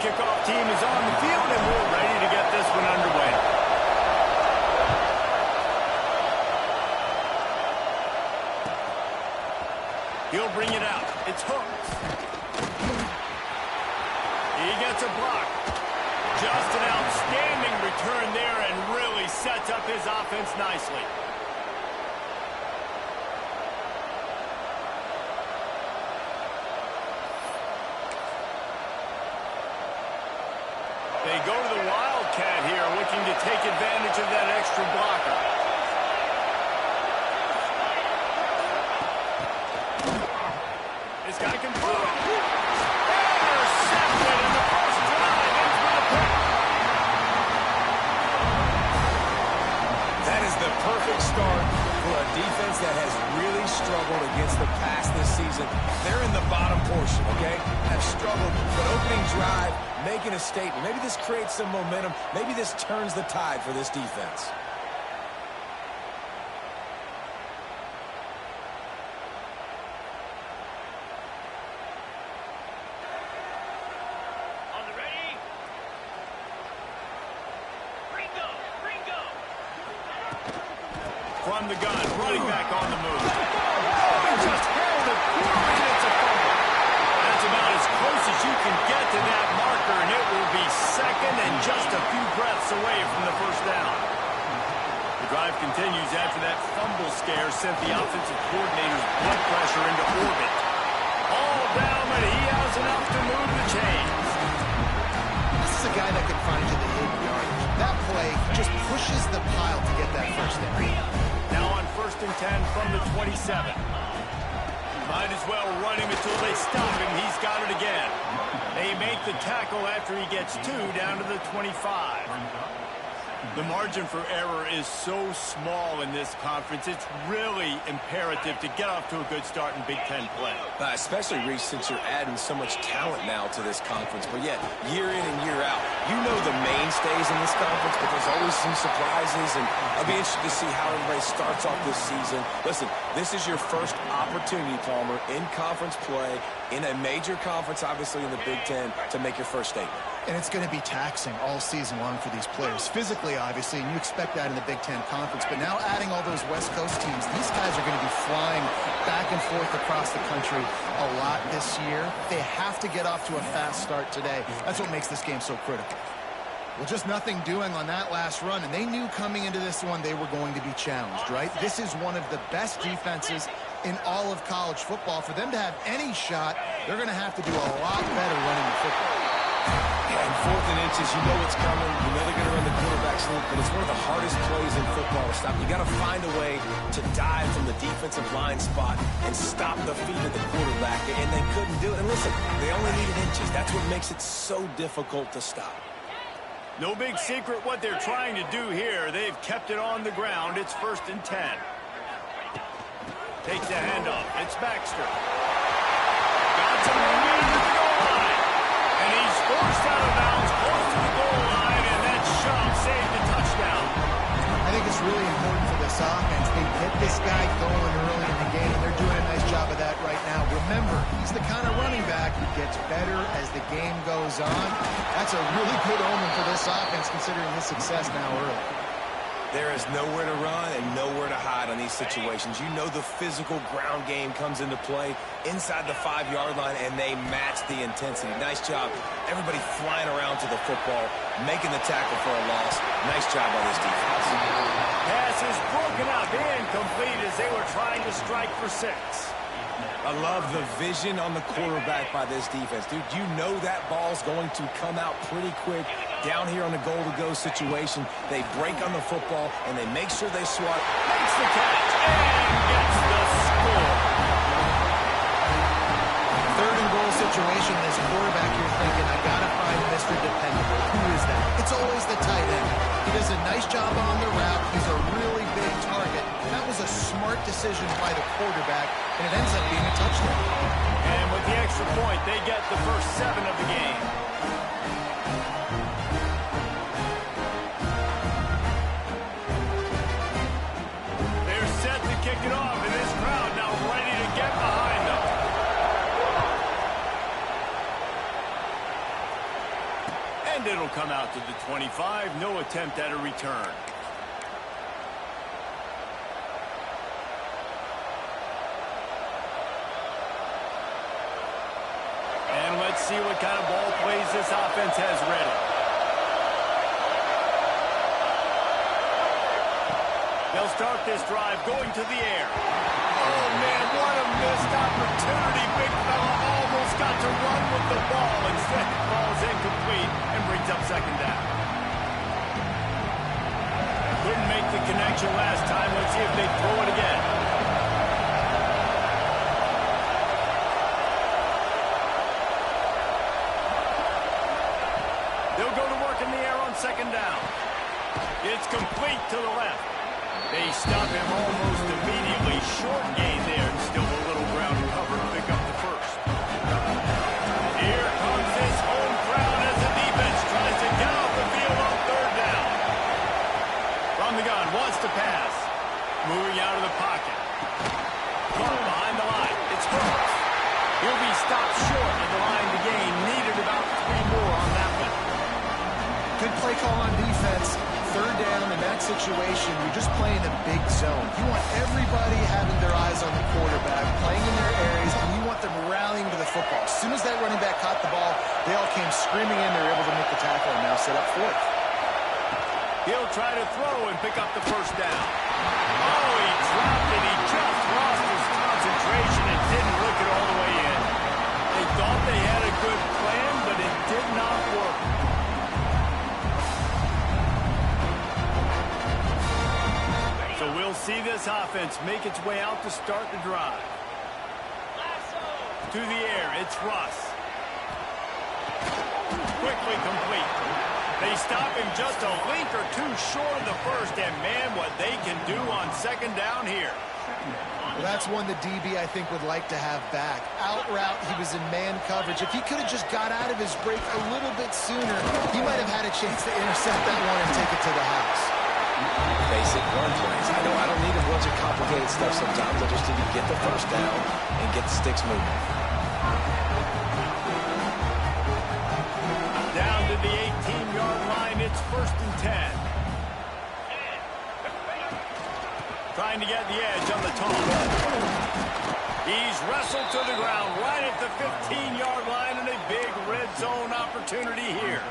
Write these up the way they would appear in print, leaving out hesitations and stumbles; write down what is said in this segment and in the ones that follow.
kickoff team is on the field, and we're ready to get this one underway. He'll bring it out. It's hooked. He gets a block. Just an outstanding return there and really sets up his offense nicely. They go to the Wildcat here, looking to take advantage of that extra blocker. This guy can throw it. Intercepted in the first drive into the pick. That is the perfect start for a defense that has really struggled against the pass this season. They're in the bottom portion, okay? Have struggled, but opening drive, making a statement. Maybe this creates some momentum. Maybe this turns the tide for this defense. From the gun, running back on the move. Oh, he just held it poorly, and it's a fumble. That's about as close as you can get to that marker, and it will be second and just a few breaths away from the first down. The drive continues after that fumble scare sent the offensive coordinator's blood pressure into orbit. All down, but he has enough to move the chains. This is a guy that can find you the hidden yardage. That play just pushes the pile to get that first down. Now on 1st and 10 from the 27. Might as well run him until they stop him. He's got it again. They make the tackle after he gets 2 down to the 25. The margin for error is so small in this conference. It's really imperative to get off to a good start in Big Ten play. Especially, Reese, since you're adding so much talent now to this conference. But yet, year in and year out, you know the mainstays in this conference, but there's always some surprises. And I'll be interested to see how everybody starts off this season. Listen, this is your first opportunity, Palmer, in conference play, in a major conference, obviously in the Big Ten, to make your first statement. And it's going to be taxing all season long for these players. Physically, obviously, and you expect that in the Big Ten Conference. But now adding all those West Coast teams, these guys are going to be flying back and forth across the country a lot this year. They have to get off to a fast start today. That's what makes this game so critical. Well, just nothing doing on that last run, and they knew coming into this one they were going to be challenged, right? This is one of the best defenses in all of college football. For them to have any shot, they're going to have to do a lot better running the football. And 4th and inches, you know what's coming. You know they're going to run the quarterback sneak, but it's one of the hardest plays in football to stop. You got to find a way to dive from the defensive line spot and stop the feet of the quarterback, and they couldn't do it. And listen, they only needed inches. That's what makes it so difficult to stop. No big secret what they're trying to do here. They've kept it on the ground. It's 1st and 10. Takes the handoff. It's Baxter. Got some momentum to the goal line. And he's forced out of bounds close to the goal line, and that shove saved the touchdown. I think it's really important for this offense. They get this guy going early in the game, and they're doing a nice job of that right now. Remember, he's the kind of running back who gets better as the game goes on. That's a really good omen for this offense, considering his success now early. There is nowhere to run and nowhere to hide on these situations. You know the physical ground game comes into play inside the 5-yard line, and they match the intensity. Nice job. Everybody flying around to the football, making the tackle for a loss. Nice job by this defense. Pass is broken up, incomplete as they were trying to strike for 6. I love the vision on the quarterback by this defense. Dude, you know that ball's going to come out pretty quick. Down here on the goal-to-go situation, they break on the football, and they make sure they swat. Makes the catch and gets the score. 3rd and goal situation. As a quarterback, you're thinking, I got to find Mr. Dependable. Who is that? It's always the tight end. He does a nice job on the route. He's a really big target. That was a smart decision by the quarterback, and it ends up being a touchdown. And with the extra point, they get the first 7 of the game. They're set to kick it off, and this crowd now ready to get behind them. And it'll come out to the 25. No attempt at a return. And let's see what kind of ball plays this offense has ready. They'll start this drive going to the air. Oh, man, what a missed opportunity. Big fella almost got to run with the ball. Instead, it falls incomplete and brings up second down. Couldn't make the connection last time. Let's see if they throw it again. They'll go to work in the air on second down. It's complete to the left. They stop him almost immediately. Short gain there, and still a little ground to cover to pick up the first. Here comes this home crowd as the defense tries to get off the field on third down. From the gun, wants to pass. Moving out of the pocket. Caught behind the line. It's Hurts. He'll be stopped short of the line to gain. Needed about 3 more on that one. Good play call on defense. Third down in that situation, you're just playing a big zone. You want everybody having their eyes on the quarterback, playing in their areas, and you want them rallying to the football. As soon as that running back caught the ball, they all came screaming in. They were able to make the tackle and now set up fourth. He'll try to throw and pick up the first down. Oh, he dropped it. He just lost his concentration and didn't look it all the way in. They thought they had a good plan, but it did not work. So we'll see this offense make its way out to start the drive. To the air, it's Russ. Quickly complete. They stop him just a link or two short of the first, and man, what they can do on second down here. Well, that's one the DB, I think, would like to have back. Out route, he was in man coverage. If he could have just got out of his break a little bit sooner, he might have had a chance to intercept that one and take it to the house. Basic run plays. I don't need a bunch of complicated stuff sometimes. I just need to get the first down and get the sticks moving. Down to the 18-yard line. It's 1st and 10. Trying to get the edge on the toss. He's wrestled to the ground right at the 15-yard line, and a big red zone opportunity here.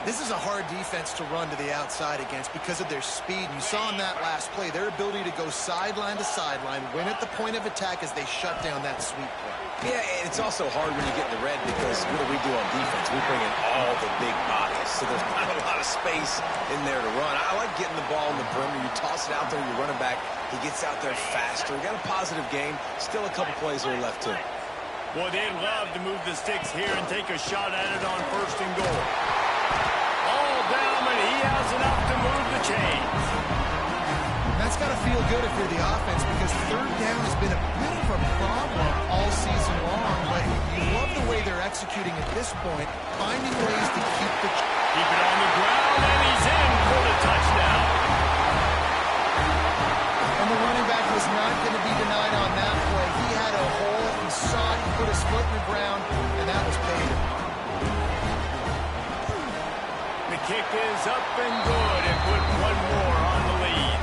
This is a hard defense to run to the outside against because of their speed. You saw in that last play their ability to go sideline to sideline, win at the point of attack as they shut down that sweep play. Yeah, and it's also hard when you get in the red because what do we do on defense? We bring in all the big bodies, so there's not a lot of space in there to run. I like getting the ball in the perimeter. You toss it out there, you run it back. He gets out there faster. We got a positive game. Still a couple plays here left too. Boy, they'd love to move the sticks here and take a shot at it on 1st and goal. Down, but he has enough to move the chains. That's got to feel good if you're the offense because third down has been a bit of a problem all season long, but you love the way they're executing at this point, finding ways to keep it on the ground, and he's in for the touchdown. And the running back was not going to be denied on that play. He had a hole, he saw it, he put his foot in the ground, and that was paid. Kick is up and good and put one more on the lead.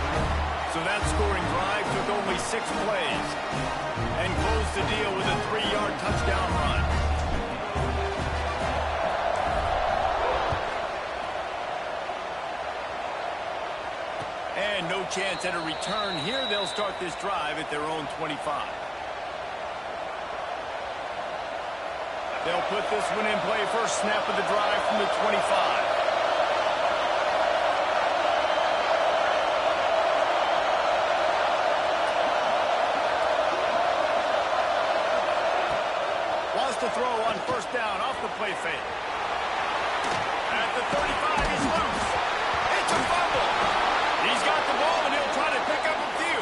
So that scoring drive took only 6 plays and closed the deal with a 3-yard touchdown run. And no chance at a return here. They'll start this drive at their own 25. They'll put this one in play. First snap of the drive from the 25. To throw on 1st down off the play fake. At the 35, he's loose. It's a fumble. He's got the ball, and he'll try to pick up a few.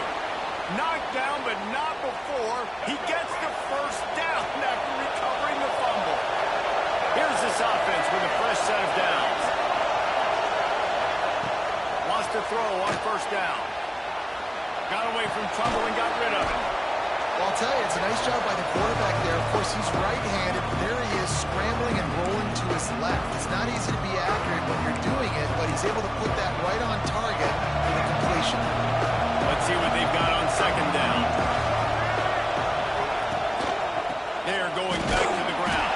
Knocked down, but not before he gets the first down after recovering the fumble. Here's this offense with a fresh set of downs. Wants to throw on 1st down. Got away from trouble and got rid of it. Well, I'll tell you, it's a nice job by the quarterback there. Of course, he's right-handed. There he is, scrambling and rolling to his left. It's not easy to be accurate when you're doing it, but he's able to put that right on target for the completion. Let's see what they've got on second down. They're going back to the ground.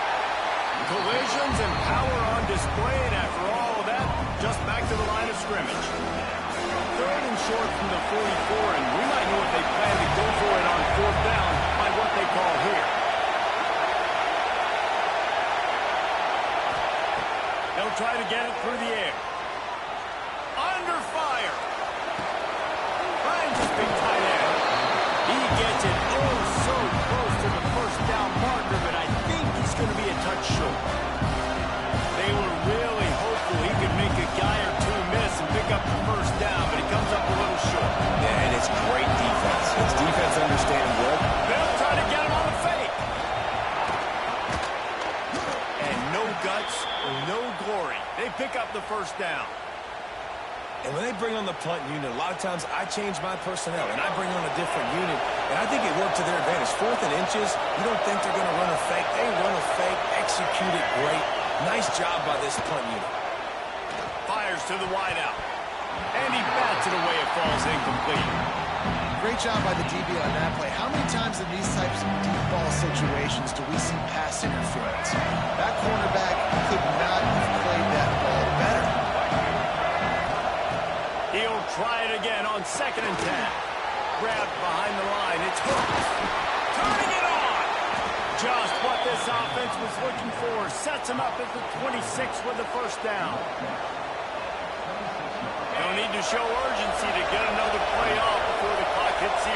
Collisions and power on display, and after all of that, just back to the line of scrimmage. Third and short from the 44, and we might know if they plan to go for it on fourth down by what they call here. They'll try to get it through the air. Under fire. Finds his big tight end. He gets it oh so close to the first down marker, but I think he's going to be a touch short. They were really hopeful he could make a guy or two miss and pick up the first down, but he comes up a little short. Yeah, and it's great defense. It's defense understanding well. They'll try to get him on the fake. And no guts, no glory. They pick up the first down. And when they bring on the punt unit, a lot of times I change my personnel, and I bring on a different unit, and I think it worked to their advantage. Fourth and inches, you don't think they're going to run a fake. They run a fake, execute it great. Nice job by this punt unit. Fires to the wideout. And he bats it away. It falls incomplete. Great job by the DB on that play. How many times in these types of deep ball situations do we see pass interference? That cornerback could not have played that ball better. He'll try it again on second and 10. Grabbed behind the line. It's Hooks. Turning it on. Just what this offense was looking for. Sets him up at the 26 with the first down. They'll need to show urgency to get another play off before the clock hits 0.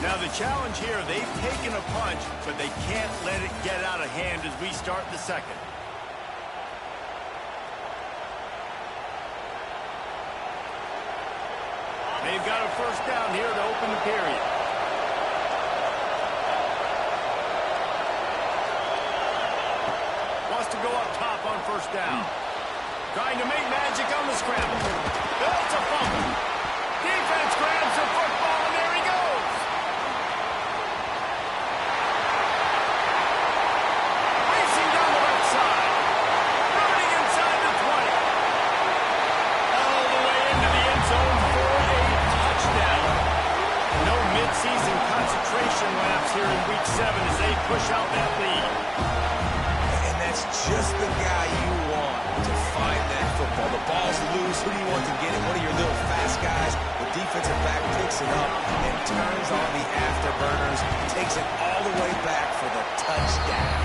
Now the challenge here, they've taken a punch, but they can't let it get out of hand as we start the second. They've got a first down here to open the period. Wants to go up top on first down. Trying to make magic on the scramble. That's a fumble. Defense grabs the football, and there he goes. Racing down the left side. Running inside the 20. All the way into the end zone for a touchdown. No midseason concentration lapse here in Week 7 as they push out that lead. And that's just the guy you want to find that football. The ball's loose. Who do you want to get it? One of your little fast guys. The defensive back picks it up and turns on the afterburners. Takes it all the way back for the touchdown.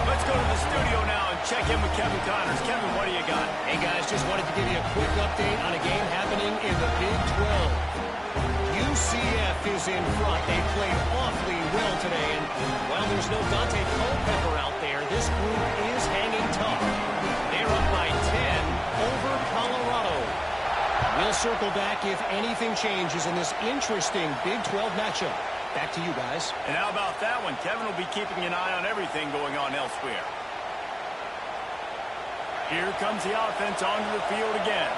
Let's go to the studio now and check in with Kevin Connors. Kevin, what do you got? Hey, guys, just wanted to give you a quick update on a game happening in the Big 12. UCF is in front. They played awfully well today, and while there's no Dante Culpepper out there, this group is hanging tough. They're up by 10 over Colorado. We'll circle back if anything changes in this interesting Big 12 matchup. Back to you guys. And how about that one? Kevin will be keeping an eye on everything going on elsewhere. Here comes the offense onto the field again.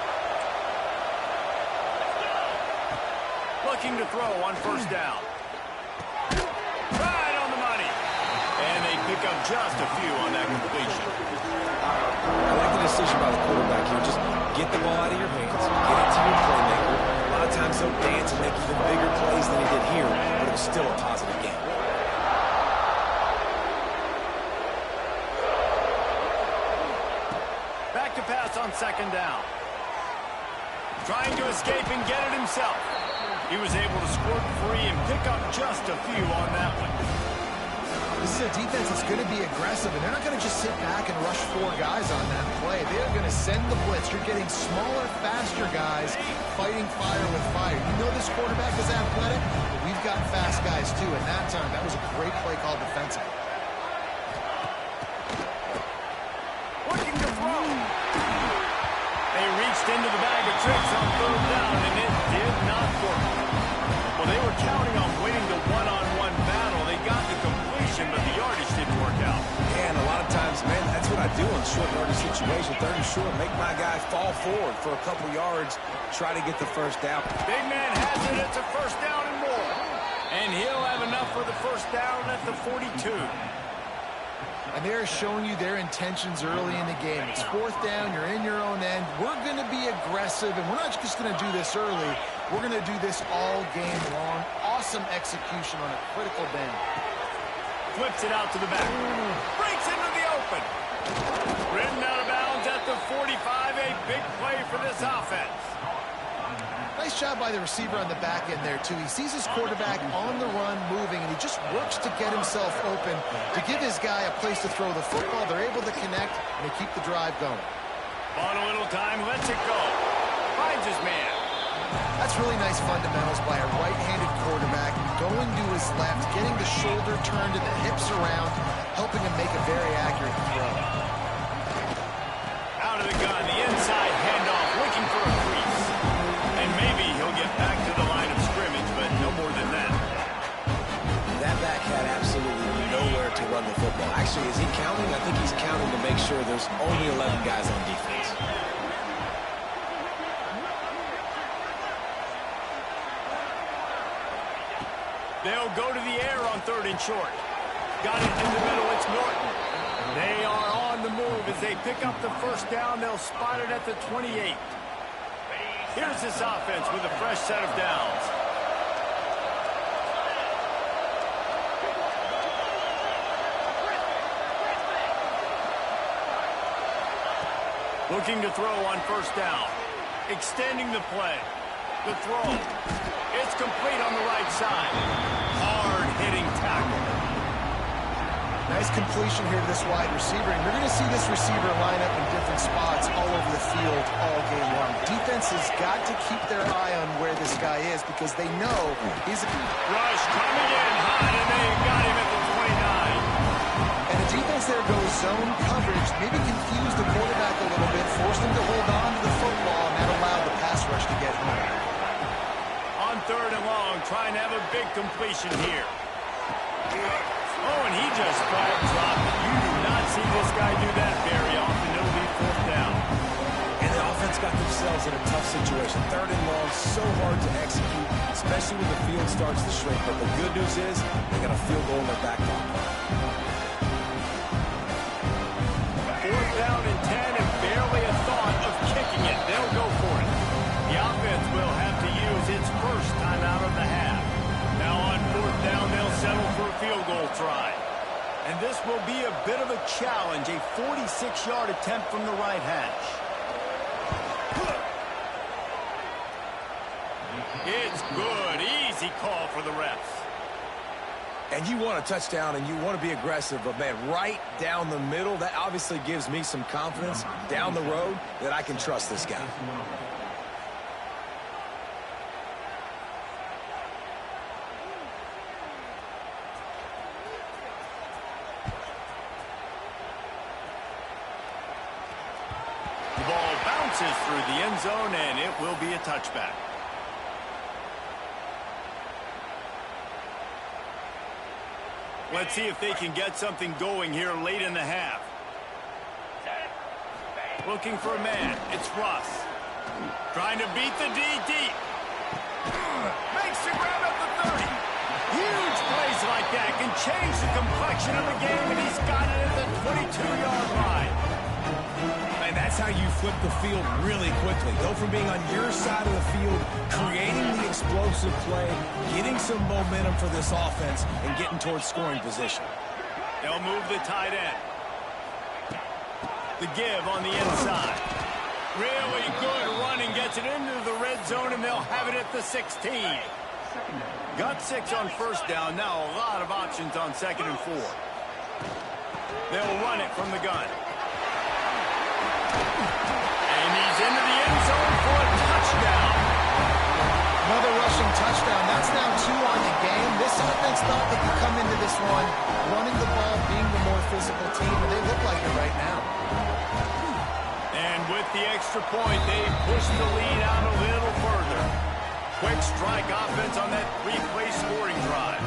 Looking to throw on first down. Right on the money. And they pick up just a few on that completion. I like the decision by the quarterback here. Just get the ball out of your hands. Get it to your playmaker. A lot of times they'll dance and make even bigger plays than he did here, but it was still a positive game. Back to pass on second down. Trying to escape and get it himself. He was able to squirt free and pick up just a few on that one. This is a defense that's going to be aggressive, and they're not going to just sit back and rush 4 guys on that play. They are going to send the blitz. You're getting smaller, faster guys fighting fire with fire. You know this quarterback is athletic, but we've got fast guys too. And that time, that was a great play call defensively. Looking to throw. They reached into the bag of tricks on third down, and it did not work. Well, they were counting on winning the one-on-one battle. They got the completion, but the yardage didn't work out. Yeah, and a lot of times, man, that's what I to do in short yardage situation. Third and short, make my guy fall forward for a couple yards, try to get the first down. Big man has it. It's a first down and more. And he'll have enough for the first down at the 42. And they're showing you their intentions early in the game. It's fourth down. You're in your own end. We're going to be aggressive, and we're not just going to do this early. We're going to do this all game long. Awesome execution on a critical bend. Flips it out to the back. Breaks into the open. Ridden out of bounds at the 45. A big play for this offense. Nice job by the receiver on the back end there, too. He sees his quarterback on the run moving, and he just works to get himself open to give his guy a place to throw the football. They're able to connect, and they keep the drive going. On a little time, lets it go. Finds his man. That's really nice fundamentals by a right-handed quarterback, going to his left, getting the shoulder turned and the hips around, helping him make a very accurate throw. Out of the gun, the inside handoff, looking for a crease. And maybe he'll get back to the line of scrimmage, but no more than that. That back had absolutely nowhere to run the football. Actually, is he counting? I think he's counting to make sure there's only 11 guys on defense. They'll go to the air on third and short. Got it in the middle. It's Norton. They are on the move as they pick up the first down. They'll spot it at the 28. Here's this offense with a fresh set of downs. Looking to throw on first down. Extending the play. The throw. It's complete on the right side. Hard-hitting tackle. Nice completion here to this wide receiver, and you're going to see this receiver line up in different spots all over the field all game long. Defense has got to keep their eye on where this guy is because they know he's a... Rush coming in hot, and they got him at the 29. And the defense there goes zone coverage, maybe confused the quarterback a little bit, forced him to hold on to the football, and that allowed the pass rush to get home. On third and long, trying to have a big completion here. Oh, and he just flat dropped it. You do not see this guy do that very often. It'll be fourth down. And the offense got themselves in a tough situation. Third and long, so hard to execute, especially when the field starts to shrink. But the good news is they got a field goal in their back pocket. Fourth down and 10, and barely a thought of kicking it. They'll go for it. The offense will have to use its first time out of the half. Now on fourth down, they'll settle for a field goal try. And this will be a bit of a challenge, a 46-yard attempt from the right hash. It's good. Easy call for the refs. And you want a touchdown and you want to be aggressive, but man, right down the middle, that obviously gives me some confidence down the road that I can trust this guy. The ball bounces through the end zone, and it will be a touchback. Let's see if they can get something going here late in the half. Looking for a man. It's Russ. Trying to beat the D deep. Makes the grab at the 30. Huge plays like that can change the complexion of the game, and he's got it at the 22-yard line. And that's how you flip the field really quickly. Go from being on your side of the field, creating the explosive play, getting some momentum for this offense, and getting towards scoring position. They'll move the tight end. The give on the inside. Really good running, gets it into the red zone, and they'll have it at the 16. Got 6 on first down. Now a lot of options on second and 4. They'll run it from the gun. And he's into the end zone for a touchdown. Another rushing touchdown. That's now 2 on the game. This offense thought they could come into this one running the ball, being the more physical team, and they look like it right now. And with the extra point, they push the lead out a little further. Quick strike offense on that 3-play scoring drive.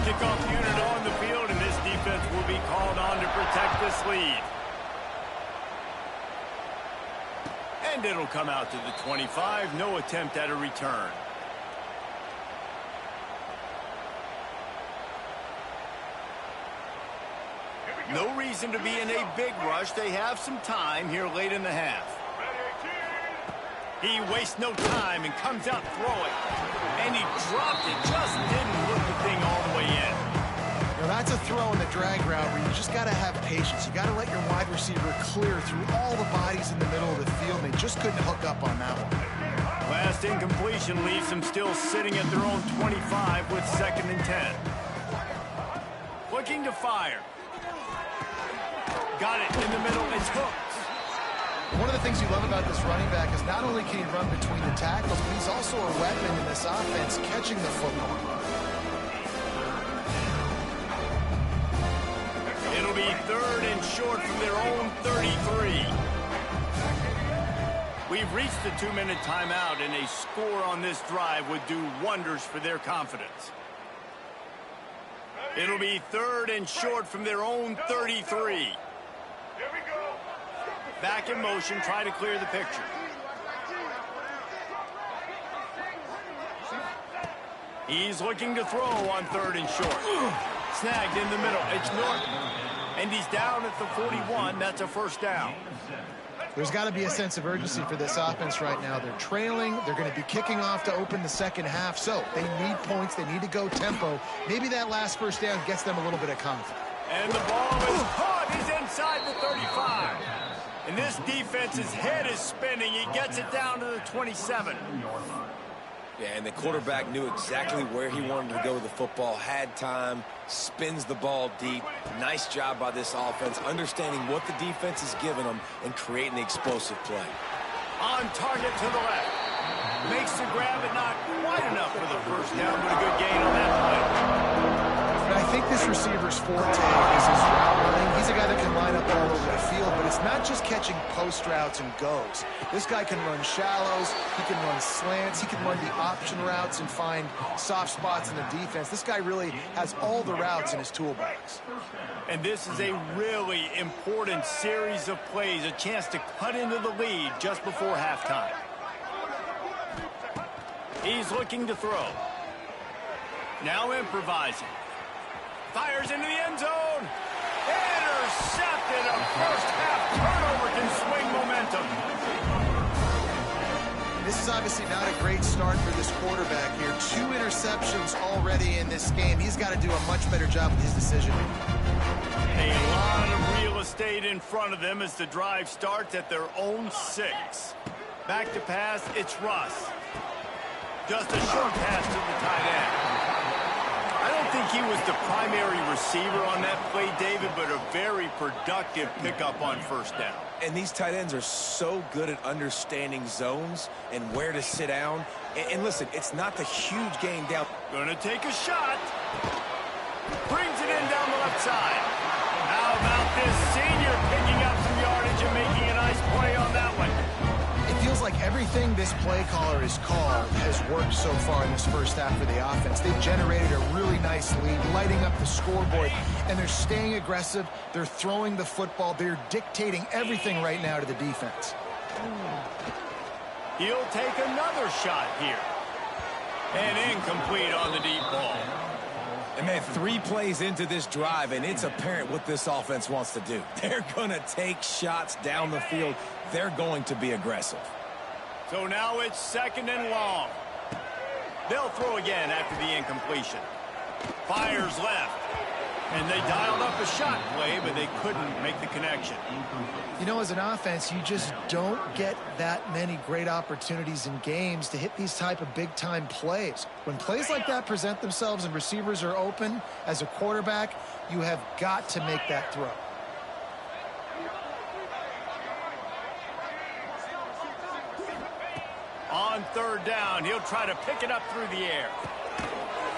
Kickoff unit on the field, and this defense will be called on to protect this lead. And it'll come out to the 25. No attempt at a return. No reason to be in a big rush. They have some time here late in the half. He wastes no time and comes out throwing. And he dropped it. Just didn't look the thing all the way in. Now that's a throw in the drag route where you just got to have patience. You got to let your wide receiver clear through all the bodies in the middle of the field. They just couldn't hook up on that one. Last incompletion leaves them still sitting at their own 25 with 2nd and 10. Looking to fire. Got it in the middle. It's hooked. One of the things you love about this running back is not only can he run between the tackles, but he's also a weapon in this offense catching the football. It'll be 3rd and short from their own 33. We've reached the 2-minute timeout, and a score on this drive would do wonders for their confidence. It'll be 3rd and short from their own 33. Back in motion, try to clear the picture. He's looking to throw on 3rd and short. Snagged in the middle. It's Norton. And he's down at the 41. That's a 1st down. There's got to be a sense of urgency for this offense right now. They're trailing. They're going to be kicking off to open the 2nd half. So they need points. They need to go tempo. Maybe that last 1st down gets them a little bit of confidence. And the ball is caught. He's inside the 35. And this defense's head is spinning. He gets it down to the 27. Yeah, and the quarterback knew exactly where he wanted to go with the football, had time, spins the ball deep. Nice job by this offense, understanding what the defense is giving them and creating the explosive play. On target to the left. Makes the grab, but not quite enough for the 1st down, but a good gain on that play. And I think this receiver's forte is his route running. He's a guy that can line up all over the field, but it's not just catching post routes and goes. This guy can run shallows, he can run slants, he can run the option routes and find soft spots in the defense. This guy really has all the routes in his toolbox. And this is a really important series of plays, a chance to cut into the lead just before halftime. He's looking to throw. Now improvising. Fires into the end zone. Intercepted. A 1st half turnover can swing momentum. This is obviously not a great start for this quarterback here. 2 interceptions already in this game. He's got to do a much better job with his decision. A lot of real estate in front of them as the drive starts at their own 6. Back to pass, it's Russ. Just a short pass to the tight end. I don't think he was the primary receiver on that play, David, but a very productive pickup on 1st down. And these tight ends are so good at understanding zones and where to sit down. And listen, it's not the huge game down. Gonna take a shot. Brings it in down the left side. How about this senior picking up some yardage and making a nice play on that one? It feels like everything this play caller has called has worked so far in this 1st half for the offense. They've generated a really nice lead, lighting up the scoreboard, and they're staying aggressive. They're throwing the football. They're dictating everything right now to the defense. He'll take another shot here. And incomplete on the deep ball. And man, 3 plays into this drive, and it's apparent what this offense wants to do. They're going to take shots down the field. They're going to be aggressive. So now it's 2nd and long. They'll throw again after the incompletion. Fires left. And they dialed up a shot play, but they couldn't make the connection. You know, as an offense, you just don't get that many great opportunities in games to hit these type of big-time plays. When plays like that present themselves and receivers are open, as a quarterback, you have got to make that throw. On 3rd down, he'll try to pick it up through the air.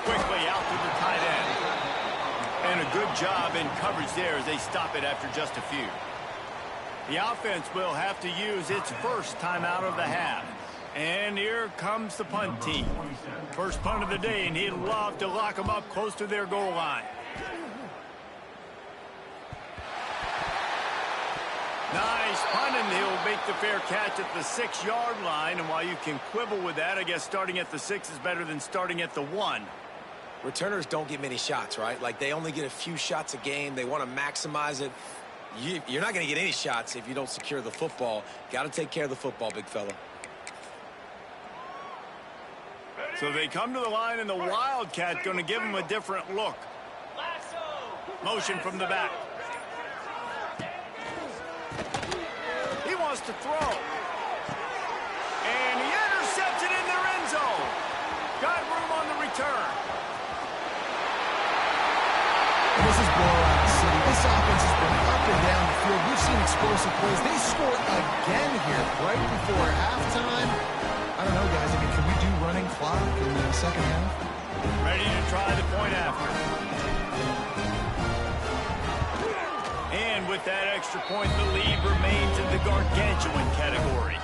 Quickly out to the tight end. And a good job in coverage there as they stop it after just a few. The offense will have to use its 1st timeout of the half. And here comes the punt team. First punt of the day, and he'd love to lock them up close to their goal line. Nice punt, and he'll make the fair catch at the 6-yard line. And while you can quibble with that, I guess starting at the 6 is better than starting at the 1. Returners don't get many shots, right? Like, they only get a few shots a game. They want to maximize it. You're not going to get any shots if you don't secure the football. Got to take care of the football, big fella. So they come to the line, and the Wildcat going to give him a different look. Motion from the back. He wants to throw. And he intercepts it in their end zone. Got room on the return. This is blowout city. This offense has been up and down the field. We've seen explosive plays. They score again here right before halftime. I don't know, guys. I mean, can we do running clock in the second half? Ready to try the point after. And with that extra point, the lead remains in the gargantuan category.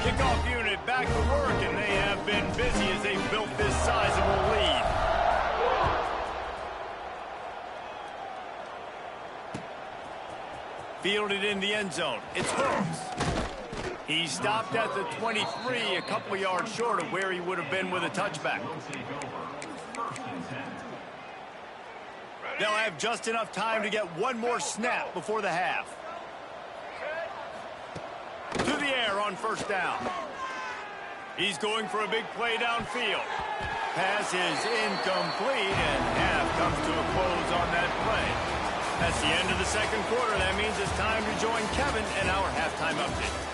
Kickoff unit back to work, and they have been busy as they built this sizable lead. Fielded in the end zone. It's Hooks. He stopped at the 23, a couple yards short of where he would have been with a touchback. They'll have just enough time to get one more snap before the half. To the air on first down. He's going for a big play downfield. Pass is incomplete, and half comes to a close on that play. That's the end of the second quarter. That means it's time to join Kevin in our halftime update.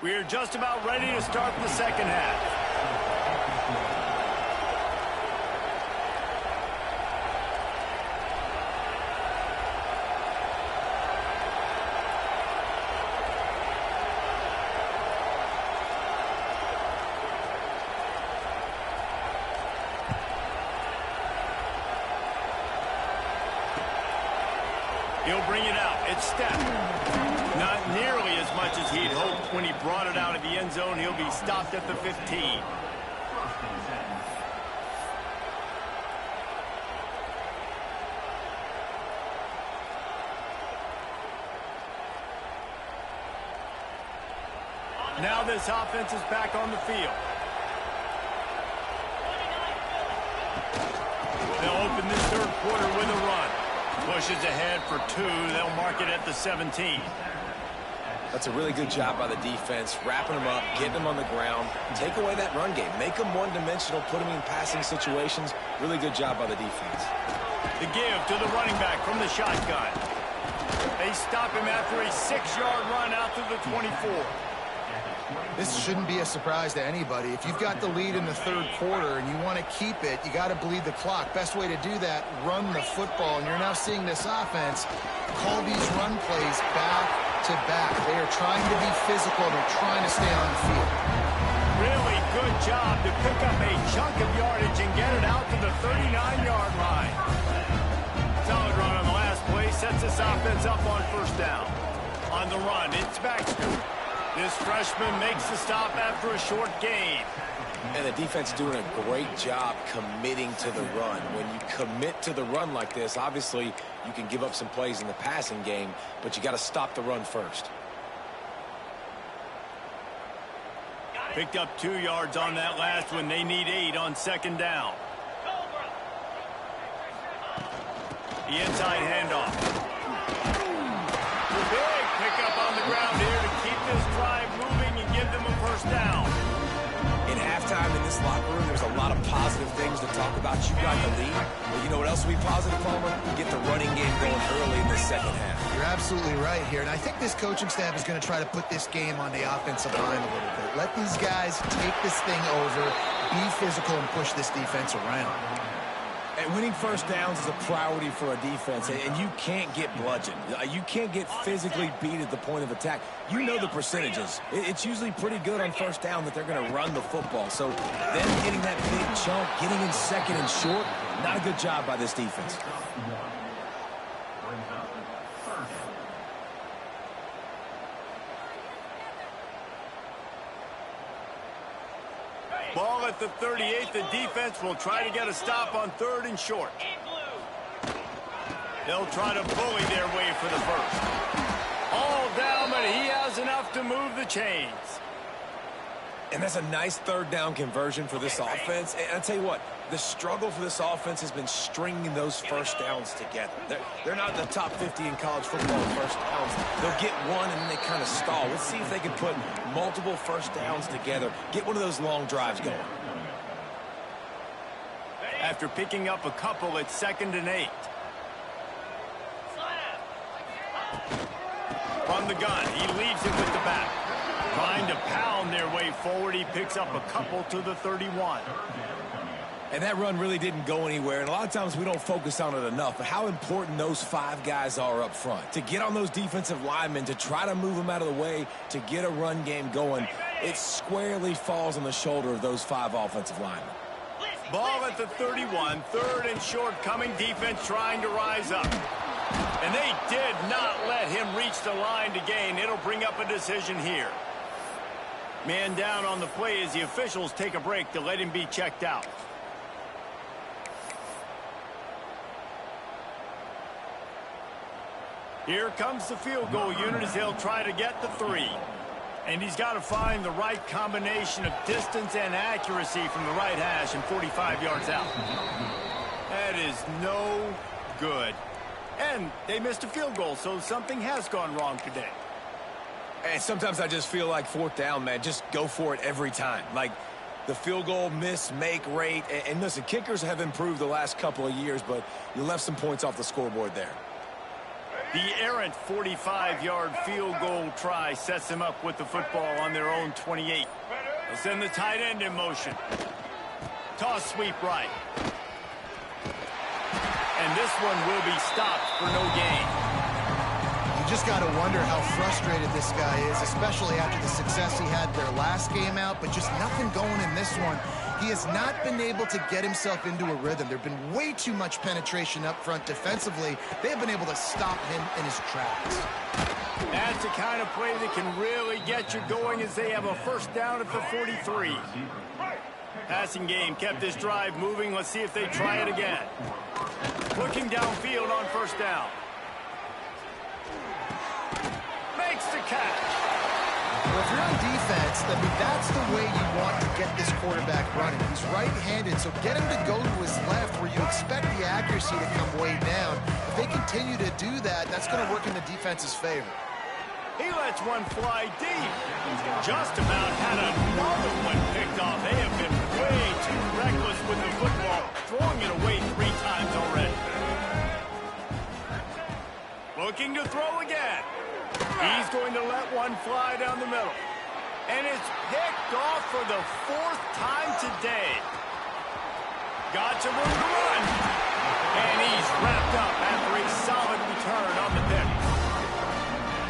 We are just about ready to start the second half. He'll bring it out. It's Steph. Not nearly as much as he'd hoped when he brought it out of the end zone. He'll be stopped at the 15. Now this offense is back on the field. They'll open this third quarter with a run. Pushes ahead for 2. They'll mark it at the 17. That's a really good job by the defense, wrapping them up, getting them on the ground. Take away that run game. Make them one-dimensional, put them in passing situations. Really good job by the defense. The give to the running back from the shotgun. They stop him after a 6-yard run out to the 24. This shouldn't be a surprise to anybody. If you've got the lead in the third quarter and you want to keep it, you got to bleed the clock. Best way to do that, run the football. And you're now seeing this offense call these run plays back to back. They are trying to be physical. They're trying to stay on the field. Really good job to pick up a chunk of yardage and get it out to the 39-yard line. Solid run on the last play. Sets this offense up on first down. On the run, it's Baxter. This freshman makes the stop after a short gain. And the defense doing a great job committing to the run. When you commit to the run like this, obviously you can give up some plays in the passing game, but you got to stop the run first. Picked up 2 yards on that last one. They need 8 on second down. The inside handoff. Big pickup on the ground here to keep this drive moving and give them a first down. In halftime in this locker room, there's a lot of positive things to talk about. You got the lead. But you know what else will be positive, Palmer? Get the running game going early in the second half. You're absolutely right here. And I think this coaching staff is going to try to put this game on the offensive line a little bit. Let these guys take this thing over, be physical, and push this defense around. And Winning first downs is a priority for a defense, and you can't get bludgeoned. You can't get physically beat at the point of attack. You know the percentages. It's usually pretty good on first down that they're going to run the football. So them getting that big chunk, getting in second and short, not a good job by this defense. Ball at the 38. The defense will try to get a stop on 3rd and short. They'll try to bully their way for the first. All down, but he has enough to move the chains. And that's a nice 3rd down conversion for this offense. And I'll tell you what, the struggle for this offense has been stringing those first downs together. They're not in the top 50 in college football in first downs. They'll get one and then they kind of stall. Let's see if they can put multiple first downs together, get one of those long drives going. After picking up a couple, it's 2nd and 8. From the gun, he leaves it with the back. Trying to pound their way forward, he picks up a couple to the 31. And that run really didn't go anywhere, and a lot of times we don't focus on it enough, but how important those 5 guys are up front. To get on those defensive linemen, to try to move them out of the way, to get a run game going, it squarely falls on the shoulder of those 5 offensive linemen. Ball at the 31, 3rd and short coming, defense trying to rise up. And they did not let him reach the line to gain. It'll bring up a decision here. Man down on the play as the officials take a break to let him be checked out. Here comes the field goal unit as they'll try to get the 3. And he's got to find the right combination of distance and accuracy from the right hash and 45 yards out. That is no good. And they missed a field goal, so something has gone wrong today. And sometimes I just feel like 4th down, man, just go for it every time. Like the field goal miss-make rate. And listen, kickers have improved the last couple of years, but you left some points off the scoreboard there. The errant 45-yard field goal try sets them up with the football on their own 28. They'll send the tight end in motion. Toss sweep right. And this one will be stopped for no gain. You just got to wonder how frustrated this guy is, especially after the success he had their last game out, but just nothing going in this one. He has not been able to get himself into a rhythm. There have been way too much penetration up front defensively. They have been able to stop him in his tracks. That's the kind of play that can really get you going as they have a first down at the 43. Passing game kept this drive moving. Let's see if they try it again. Looking downfield on first down. Makes the catch. Well, if you're on defense, I mean, that's the way you want to get this quarterback running. He's right-handed, so get him to go to his left where you expect the accuracy to come way down. If they continue to do that, that's going to work in the defense's favor. He lets one fly deep. Just about had another one picked off. They have been way too reckless with the football, throwing it away 3 times already. Looking to throw again. He's going to let one fly down the middle. And it's picked off for the 4th time today. Got some room to run. And he's wrapped up after a solid return on the pick.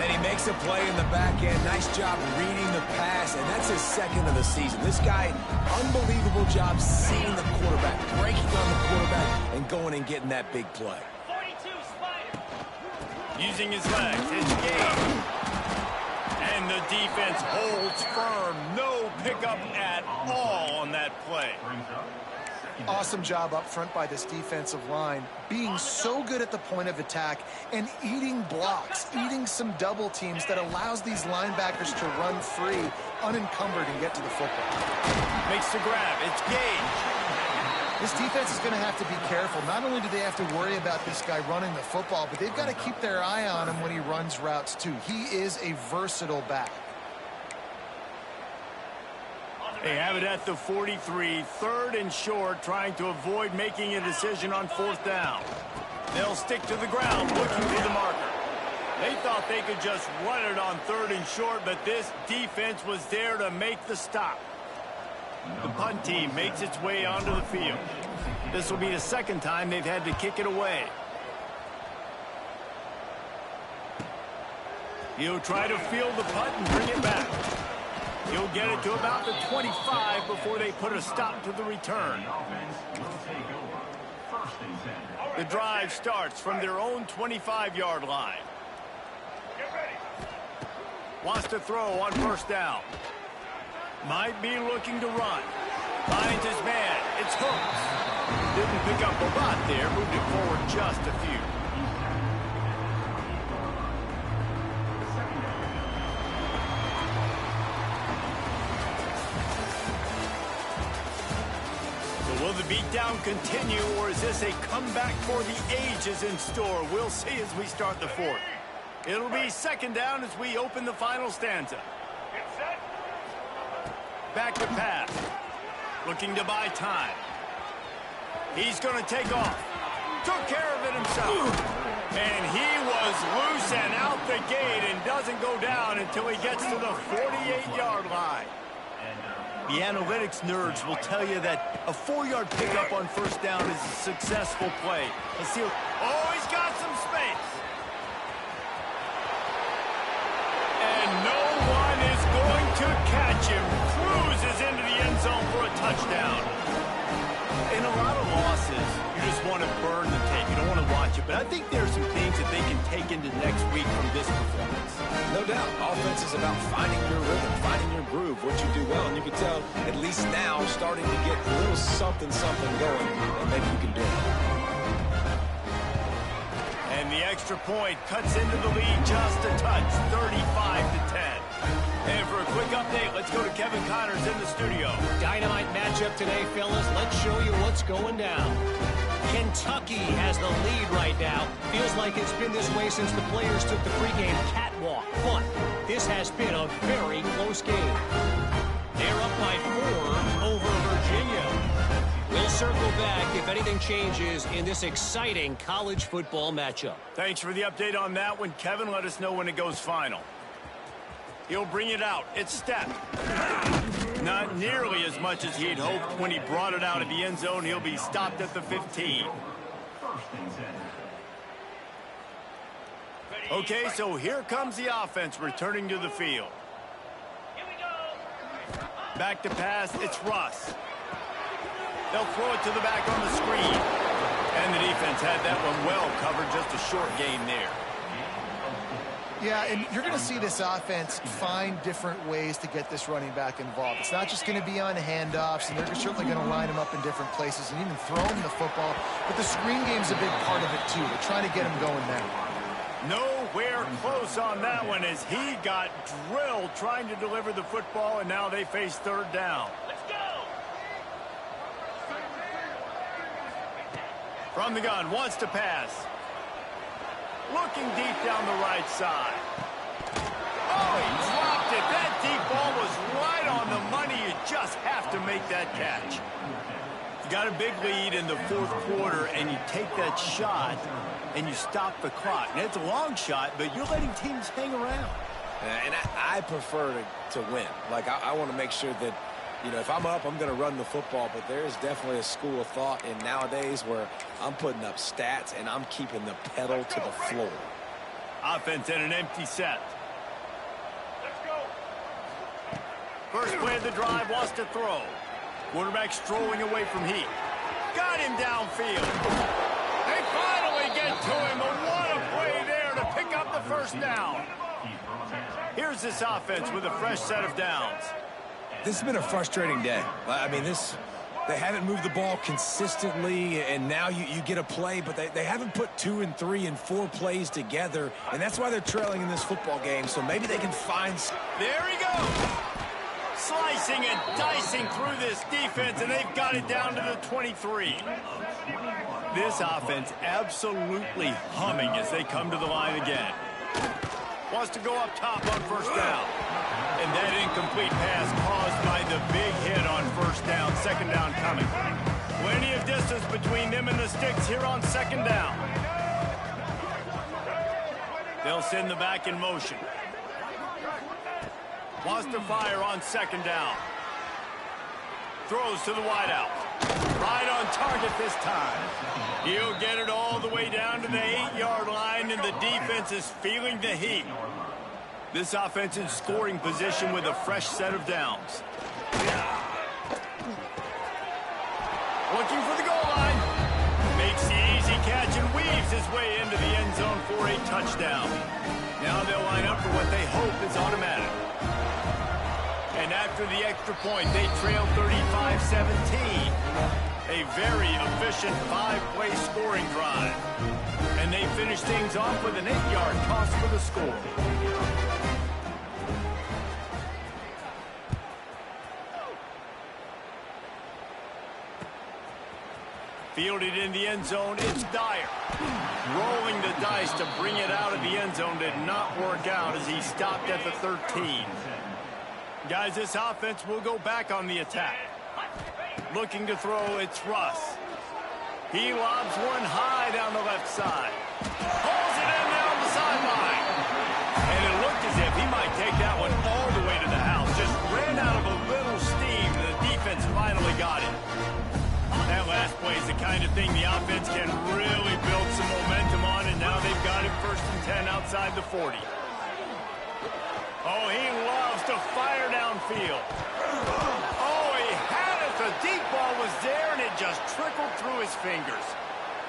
And he makes a play in the back end. Nice job reading the pass, and that's his 2nd of the season. This guy, unbelievable job seeing the quarterback, breaking on the quarterback, and going and getting that big play. Using his legs, it's game. And the defense holds firm. No pickup at all on that play. Awesome job up front by this defensive line, being so good at the point of attack and eating blocks, eating some double teams that allows these linebackers to run free, unencumbered, and get to the football. Makes the grab. It's Gage. This defense is going to have to be careful. Not only do they have to worry about this guy running the football, but they've got to keep their eye on him when he runs routes, too. He is a versatile back. They have it at the 43, 3rd and short, trying to avoid making a decision on 4th down. They'll stick to the ground, looking for the marker. They thought they could just run it on 3rd and short, but this defense was there to make the stop. The punt team makes its way onto the field. This will be the second time they've had to kick it away. He'll try to field the punt and bring it back. He'll get it to about the 25 before they put a stop to the return. The drive starts from their own 25-yard line. Wants to throw on first down. Might be looking to run. Finds his man. It's Hooks. Didn't pick up a lot there. Moved it forward just a few. So will the beatdown continue, or is this a comeback for the ages in store? We'll see as we start the fourth. It'll be second down as we open the final stanza. Back to pass. Looking to buy time. He's going to take off. Took care of it himself. And he was loose and out the gate and doesn't go down until he gets to the 48-yard line. The analytics nerds will tell you that a 4-yard pickup on first down is a successful play. Let's see. Oh, he's got some space. And no one is going to catch him. Cruises into the end zone for a touchdown. In a lot of losses, you just want to burn the tape. You don't want to watch it. But I think there are some things that they can take into next week from this performance. No doubt. Offense is about finding your rhythm, finding your groove, what you do well. And you can tell, at least now, starting to get a little something going, and maybe you can do it. And the extra point cuts into the lead just a touch, 35-10. And for a quick update, let's go to Kevin Connors in the studio. Dynamite matchup today, fellas. Let's show you what's going down. Kentucky has the lead right now. Feels like it's been this way since the players took the pregame catwalk. But this has been a very close game. They're up by 4 over Virginia. We'll circle back if anything changes in this exciting college football matchup. Thanks for the update on that one, Kevin. Let us know when it goes final. He'll bring it out. It's stepped. Not nearly as much as he'd hoped when he brought it out of the end zone. He'll be stopped at the 15. Okay, so here comes the offense returning to the field. Back to pass, it's Russ. They'll throw it to the back on the screen. And the defense had that one well covered, just a short gain there. Yeah, and you're going to see this offense find different ways to get this running back involved. It's not just going to be on handoffs, and they're certainly going to line him up in different places and even throw him the football. But the screen game's a big part of it, too. They're trying to get him going now. Nowhere close on that one as he got drilled trying to deliver the football, and now they face third down. Let's go! From the gun, wants to pass. Looking deep down the right side. Oh, he dropped it. That deep ball was right on the money. You just have to make that catch. You got a big lead in the fourth quarter, and you take that shot, and you stop the clock. Now, it's a long shot, but you're letting teams hang around. And I prefer to win. Like, I want to make sure that, you know, if I'm up, I'm going to run the football, but there is definitely a school of thought in nowadays where I'm putting up stats and I'm keeping the pedal to the floor. Offense in an empty set. Let's go. First play of the drive, wants to throw. Quarterback strolling away from Heat. Got him downfield. They finally get to him, but what a play there to pick up the first down. Here's this offense with a fresh set of downs. This has been a frustrating day. I mean, they haven't moved the ball consistently, and now you get a play, but they haven't put 2 and 3 and 4 plays together, and that's why they're trailing in this football game, so maybe they can find... There he goes! Slicing and dicing through this defense, and they've got it down to the 23. This offense absolutely humming as they come to the line again. Wants to go up top on first down. And that incomplete pass caused by the big hit on first down. Second down coming. Plenty of distance between them and the sticks here on second down. They'll send the back in motion. Wants to fire on second down. throws to the wideout. Right on target this time. He'll get it all the way down to the 8-yard line, and the defense is feeling the heat. This offense in scoring position with a fresh set of downs. Looking for the goal line. Makes the easy catch and weaves his way into the end zone for a touchdown. Now they'll line up for what they hope is automatic. And after the extra point, they trail 35-17. A very efficient 5-play scoring drive. And they finish things off with an 8-yard toss for the score. Fielded in the end zone, it's Dyer. Rolling the dice to bring it out of the end zone did not work out as he stopped at the 13. Guys, this offense will go back on the attack. Looking to throw, it's Russ. He lobs one high down the left side. Pulls it in down the sideline. And it looked as if he might take that one all the way to the house. Just ran out of a little steam, and the defense finally got it. That last play is the kind of thing the offense can really build some momentum on, and now they've got it 1st and 10 outside the 40. Oh, he loves to fire downfield. Oh, he had it. The deep ball was there, and it just trickled through his fingers.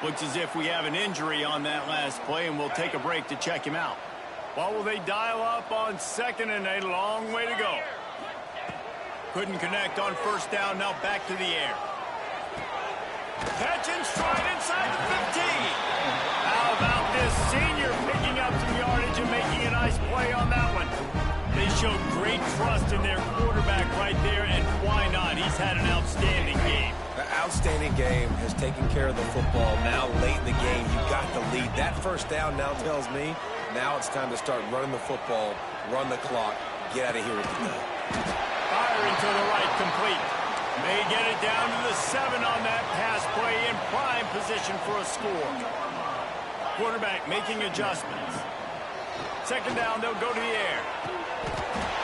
Looks as if we have an injury on that last play, and we'll take a break to check him out. What will they dial up on 2nd and a long way to go? Couldn't connect on 1st down, now back to the air. Catch and stride inside the 15. How about this senior picking up some yardage and making a nice play on that one? They showed great trust in their quarterback right there, and why not? He's had an outstanding game. An outstanding game, has taken care of the football. Now late in the game, you got the lead. That 1st down now tells me now it's time to start running the football, run the clock, get out of here with the ball. Firing to the right, complete. They get it down to the 7 on that pass play in prime position for a score. Quarterback making adjustments. 2nd down, they'll go to the air.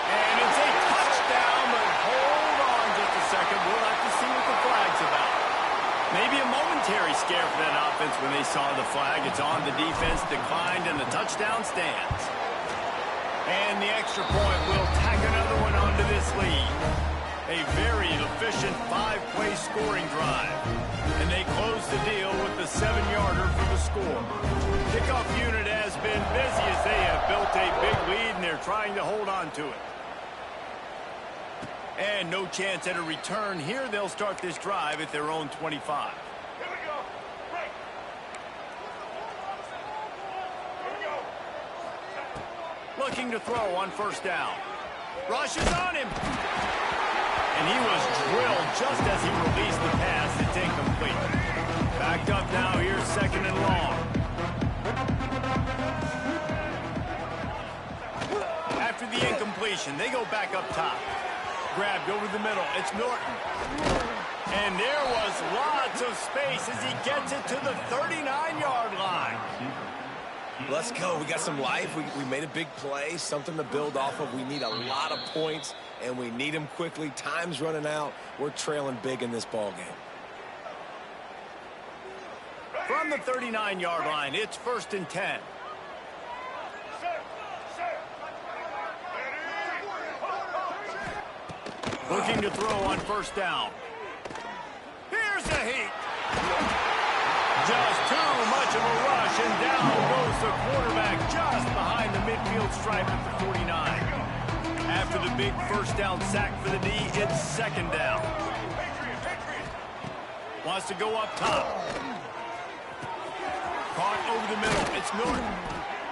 And it's a touchdown, but hold on just a second. We'll have to see what the flag's about. Maybe a momentary scare for that offense when they saw the flag. It's on, the defense declined, and the touchdown stands. And the extra point will tack another one onto this lead. A very efficient 5-play scoring drive. And they close the deal with the 7-yarder for the score. Kickoff unit has been busy as they have built a big lead, and they're trying to hold on to it. And no chance at a return here. They'll start this drive at their own 25. Here we go. Break. Here we go. Looking to throw on 1st down. Rush is on him. And he was drilled just as he released the pass. It's incomplete. Backed up now. Here's 2nd and long. After the incompletion, they go back up top. Grabbed over the middle. It's Norton. And there was lots of space as he gets it to the 39-yard line. Let's go. We got some life. We made a big play, something to build off of. We need a lot of points, and we need them quickly. Time's running out. We're trailing big in this ball game. From the 39-yard line, it's 1st and 10. Looking to throw on 1st down. Here's the heat. Just too much of a rush, and down goes the quarterback just behind the midfield stripe at the 49. After the big 1st down sack for the D, it's 2nd down. Wants to go up top. Caught over the middle. It's Norton.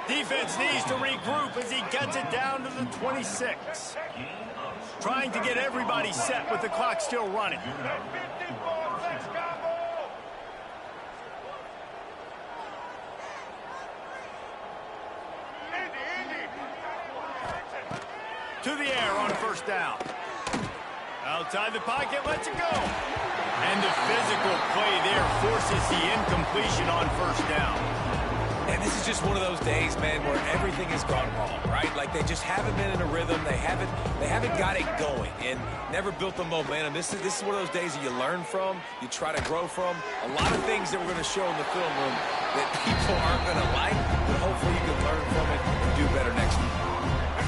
Defense needs to regroup as he gets it down to the 26. Trying to get everybody set with the clock still running. To the air on 1st down. Outside the pocket, lets it go. And the physical play there forces the incompletion on 1st down. And this is just one of those days, man, where everything has gone wrong, right? Like they just haven't been in a rhythm. They haven't got it going and never built the momentum. This is one of those days that you learn from, you try to grow from. A lot of things that we're going to show in the film room that people aren't going to like, but hopefully you can learn from it and do better next week.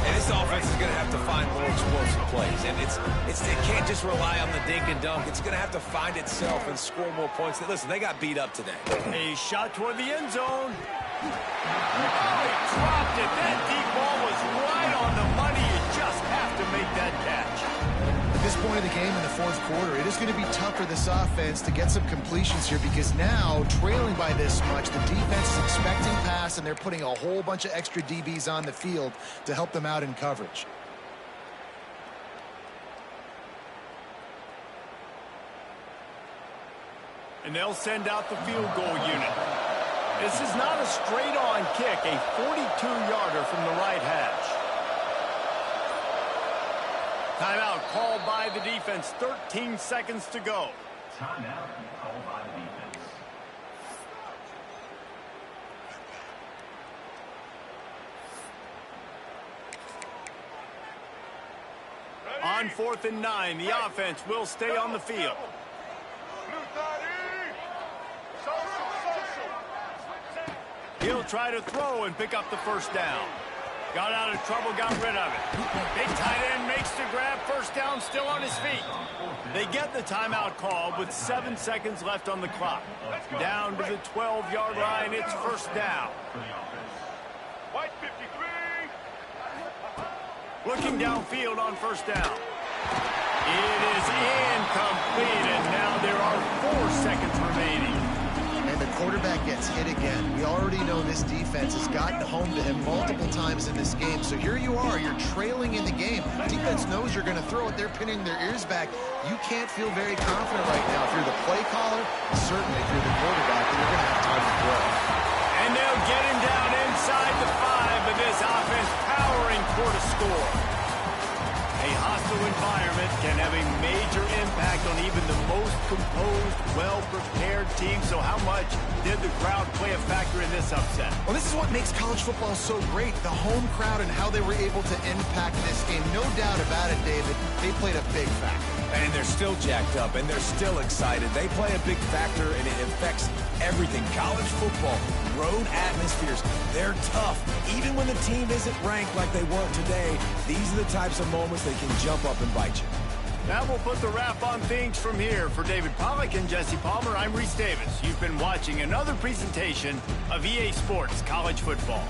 And this offense is going to have to find more explosive plays. And it can't just rely on the dink and dunk. It's going to have to find itself and score more points. Listen, they got beat up today. A shot toward the end zone. Oh, he dropped it. That deep ball was right on the money. You just have to make that catch. At this point of the game in the fourth quarter, it is going to be tough for this offense to get some completions here because now, trailing by this much, the defense is expecting pass, and they're putting a whole bunch of extra DBs on the field to help them out in coverage. And they'll send out the field goal unit. This is not a straight-on kick, a 42-yarder from the right hash. Timeout called by the defense. 13 seconds to go. Timeout called by the defense. On 4th and 9, the offense will stay on the field. He'll try to throw and pick up the first down. Got out of trouble, got rid of it. Big tight end makes the grab. First down, still on his feet. They get the timeout called with 7 seconds left on the clock. Down to the 12-yard line, it's first down. White 53. Looking downfield on first down. It is incomplete, and now there are 4 seconds remaining. And the quarterback gets hit again. We already know this defense has gotten home to him multiple times in this game. So here you are, you're trailing in the game. Defense knows you're going to throw it. They're pinning their ears back. You can't feel very confident right now. If you're the play caller, certainly if you're the quarterback, then you're going to have time to throw. And they'll get him down inside the 5, but this offense powering toward a score. A hostile environment can have a major impact on even the most composed, well-prepared team. So how much did the crowd play a factor in this upset? Well, this is what makes college football so great, the home crowd and how they were able to impact this game. No doubt about it, David. They played a big factor. And they're still jacked up, and they're still excited. They play a big factor, and it affects everything. College football, road atmospheres, they're tough. Even when the team isn't ranked like they weren't today, these are the types of moments they can jump up and bite you. That will put the wrap on things from here. For David Pollack and Jesse Palmer, I'm Reese Davis. You've been watching another presentation of EA Sports College Football.